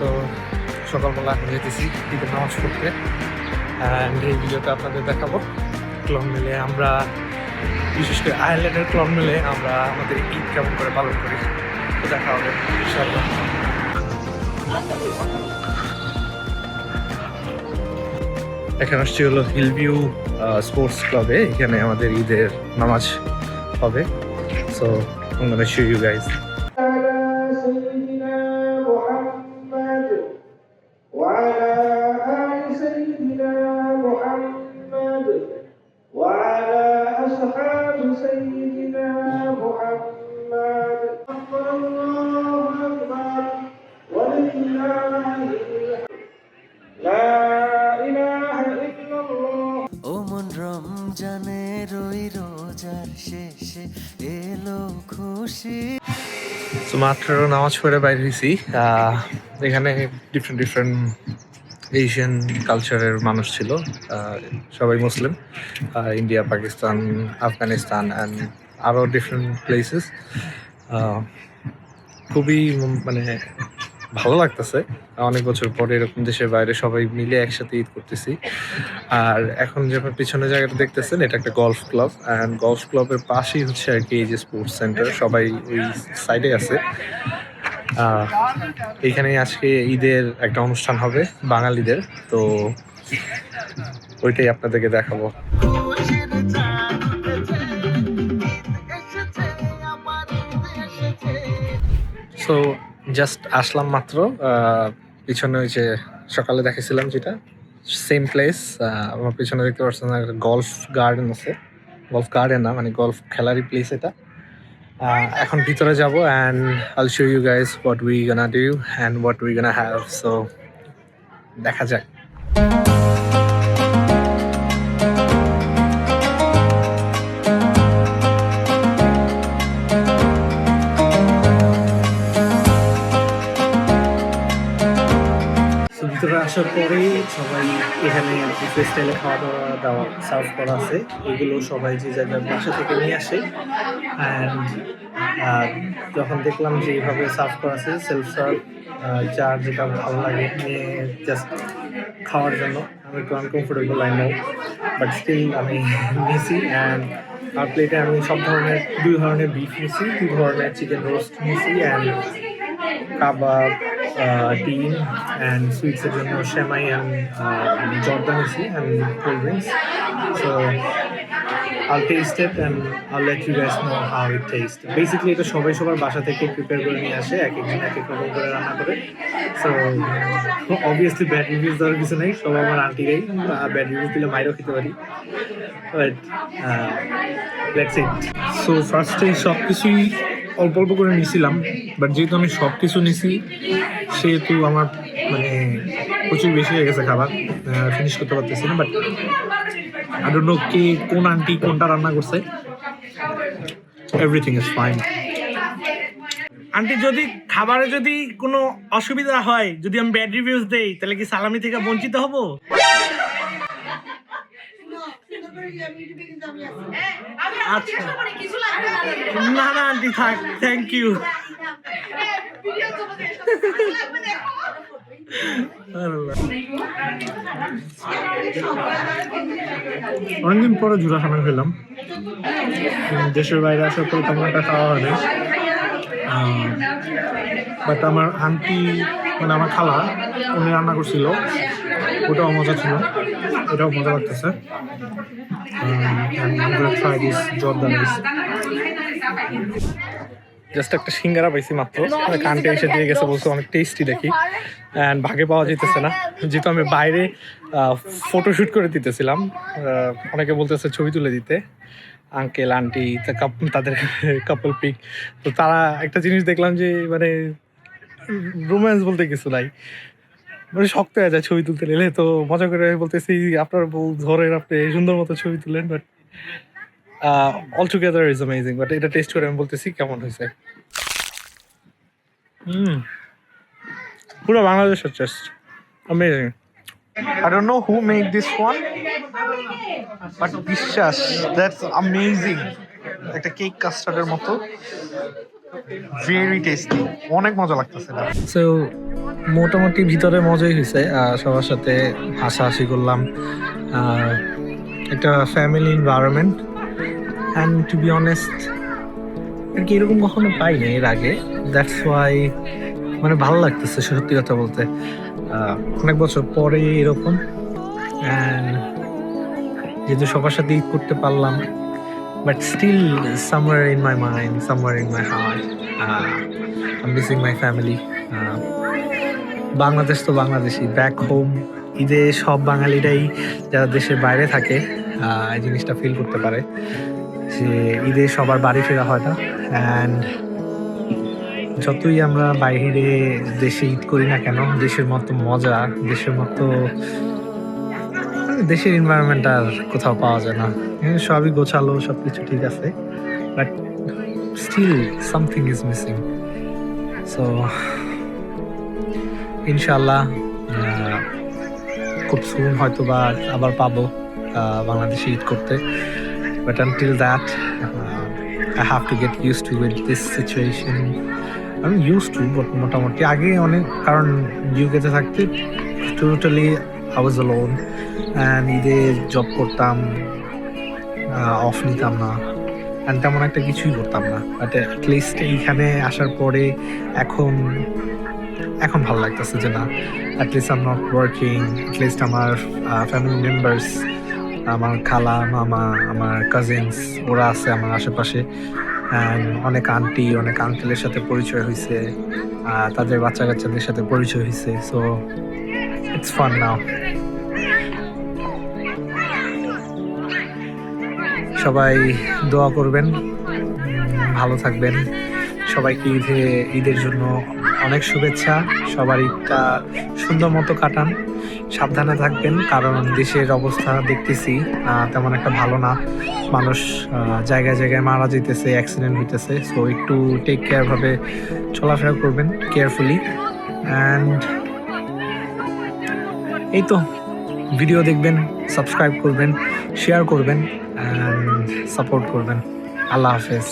তো সকালবেলা এখন যেতেছি ঈদের নামাজ পড়তে, অ্যান্ড এই ভিডিওটা আপনাদের দেখাবো। ক্লন মিলে আমরা, বিশেষ করে আয়ারল্যান্ডের ক্লন মিলে আমরা আমাদের ঈদ কেমন করে পালন করি, তো দেখা হবে ইনশাআল্লাহ। এখানে আসছি হলো হিলভিউ স্পোর্টস ক্লাবে, এখানে আমাদের ঈদের নামাজ হবে। So I'm gonna show you guys. রমজানের ওই রোজার শেষে এলো খুশি। মাত্র নামাজ পড়ে বাইরে হয়েছি। এখানে ডিফারেন্ট এশিয়ান কালচারের মানুষ ছিল, সবাই মুসলিম, ইন্ডিয়া, পাকিস্তান, আফগানিস্তান অ্যান্ড আরও ডিফারেন্ট প্লেসেস। খুবই মানে ভালো লাগতেছে, অনেক বছর পরে এরকম দেশের বাইরে সবাই মিলে একসাথে ঈদ করতেছি। আর এখন যে আপনার পিছনে জায়গাটা দেখতেছেন, এটা একটা গলফ ক্লাব, অ্যান্ড গলফ ক্লাবের পাশেই হচ্ছে আর কি এই যে স্পোর্টস সেন্টার, সবাই ওই সাইডে আছে। এইখানে আজকে ঈদের একটা অনুষ্ঠান হবে বাঙালিদের, তো ওইটাই আপনাদেরকে দেখাবো। সো জাস্ট আসলাম মাত্র, পিছনে ওই যে সকালে দেখেছিলাম যেটা সেম প্লেস, আমার পিছনে দেখতে পাচ্ছেন একটা গলফ গার্ডেন আছে, গলফ গার্ডেন না মানে গলফ খেলারই প্লেস এটা। এখন ভিতরে যাব and I'll show you guys what we gonna do and what we gonna have. So দেখা যাক। ভিতরে আসার পরেই সবাই এখানে আর কি স্টাইলে খাওয়া দাওয়া সার্ভ করা আছে, এগুলো সবাই যে জায়গার বাসা থেকে নিয়ে আসে। অ্যান্ড যখন দেখলাম যে এইভাবে সার্ভ করা আছে, সেলফ সার্ভ, যার যেটা ভালো লাগে নিয়ে জাস্ট খাওয়ার জন্য, আমি একটু uncomfortable I know, but still আমি নিয়েছি। অ্যান্ড আর প্লেটে আমি সব ধরনের 2 ধরনের বিফ নিয়েছি, 2 ধরনের চিকেন রোস্ট নিয়েছি, অ্যান্ড কাবাব, ডিম, অ্যান্ড সুইটসের জন্য সেমাই অ্যান্ড জর্দা নিয়েছি, and cold drinks. So I'll taste it and I'll let you guys know how it tastes. Basically এটা সবাই সবার বাসা থেকে প্রিপেয়ার করে নিয়ে আসে, এক একজন এক এক রকম করে রান্না করে। সো অবভিয়াসলি ব্যাড রিভিউজ দেওয়ার কিছু নেই, সব আমার আন্টিরাই, ব্যাড রিভিউজ দিলে মাইরও খেতে পারি, বাট লেটস ইট। সো ফার্স্টে সব কিছুই অল্প অল্প করে নিয়েছিলাম, বাট যেহেতু আমি সব কিছু নিছি সেহেতু আমার মানে প্রচুর বেশি হয়ে গেছে খাবার, ফিনিশ করতে পারতেছি না। বাট I don't know কে কোন আন্টি কোনটা রান্না করছে, এভরিথিং ইজ ফাইন। আন্টি, যদি খাবারে যদি কোনো অসুবিধা হয়, যদি আমি ব্যাড রিভিউজ দেই, তাহলে কি সালামি থেকে বঞ্চিত হব? আচ্ছা, না না আন্টি থাক, থ্যাংক ইউ। অনেকদিন পরে জুড়া খানা খেলাম, দেশের বাইরে আসার পরে তেমন একটা খাওয়া হয়নি। বাট আমার আন্টি মানে আমার খালা উনি রান্না করছিল, ওটাও মজা ছিল, এটাও মজা লাগতেছে। জাস্ট একটা সিঙ্গারা পাইছি মাত্র, কান্টে এসে দিয়ে গেছে, বলছে অনেক টেস্টি দেখি, অ্যান্ড ভাগে পাওয়া যেতেছে না, যেহেতু আমি বাইরে ফটোশ্যুট করে দিতেছিলাম। অনেকে বলতেছে ছবি তুলে দিতে, আঙ্কেল আন্টি তাদের কাপল পিক। তো তারা একটা জিনিস দেখলাম যে মানে রোম্যান্স বলতে কিছু নাই, মানে শক্ত হয়ে যায় ছবি তুলতে গেলে। তো মজা করে বলতেছি আপনার বউ ধরেন, আপনি সুন্দর মতো ছবি তুলেন, but all together is amazing. But এটা টেস্ট করে আমি বলতেছি কেমন হয়েছে। পুরো বাংলাদেশের test, amazing. I don't know who made this one, but বিশ্বাস, that's amazing. একটা কেক কাস্টার্ডের মতো, ভেরি টেস্টি, অনেক মজা লাগতেছে। সো মোটামুটি ভিতরে মজাই হয়েছে, সবার সাথে হাসাহাসি করলাম, একটা family environment. And to be honest আর কি এরকম কখনো পাইনি এর আগে, দ্যাটস ওয়াই মানে ভালো লাগতেছে সত্যি কথা বলতে। অনেক বছর পরে এরকম, অ্যান্ড যেহেতু সবার সাথে ঈদ করতে পারলাম, but still somewhere in my mind, somewhere in my heart I am missing my family. Bangladesh তো বাংলাদেশি, ব্যাক হোম ঈদে সব বাঙালিরাই যারা দেশের বাইরে থাকে এই জিনিসটা ফিল করতে পারে যে ঈদে সবার বাড়ি ফেরা হয় না। অ্যান্ড যতই আমরা বাইরে দেশে ঈদ করি না কেন, দেশের মতো মজা, দেশের মতো দেশের এনভায়রনমেন্ট আর কোথাও পাওয়া যায় না। সবই গোছালো, সব কিছু ঠিক আছে, but still something is missing. So ইনশাল্লাহ খুব সুন হয়তো বা আবার পাবো বাংলাদেশে ঈদ করতে, but until that I have to get used to with this situation. আমি used to, but মোটামুটি আগে অনেক, কারণ ইউকেতে থাকতে totally I was alone, and ঈদে জব করতাম, অফ নিতাম না, অ্যান্ড তেমন একটা কিছুই করতাম না। বাট অ্যাটলিস্ট এইখানে আসার পরে এখন ভালো লাগতেছে যে না, at least I am not working, at least আমার ফ্যামিলি মেম্বার্স, আমার খালা মামা, আমার কাজিনস, ওরা আছে আমার আশেপাশে, অ্যান্ড অনেক আন্টি, অনেক আঙ্কেলের সাথে পরিচয় হয়েছে, তাদের বাচ্চা কাচ্চাদের সাথে পরিচয় হয়েছে। সো ইটস ফান নাও। সবাই দোয়া করবেন, ভালো থাকবেন, সবাইকে ঈদের জন্য অনেক শুভেচ্ছা। সবার ঈদটা সুন্দর মতো কাটান, সাবধানে থাকবেন, কারণ দেশের অবস্থা দেখতেছি তেমন একটা ভালো না। মানুষ জায়গায় জায়গায় মারা যেতেছে, অ্যাক্সিডেন্ট হইতেছে। সো একটু টেক কেয়ার ভাবে চলাফেরা করবেন, কেয়ারফুলি। অ্যান্ড এই তো, ভিডিও দেখবেন, সাবস্ক্রাইব করবেন, শেয়ার করবেন, অ্যান্ড সাপোর্ট করবেন। আল্লাহ হাফেজ।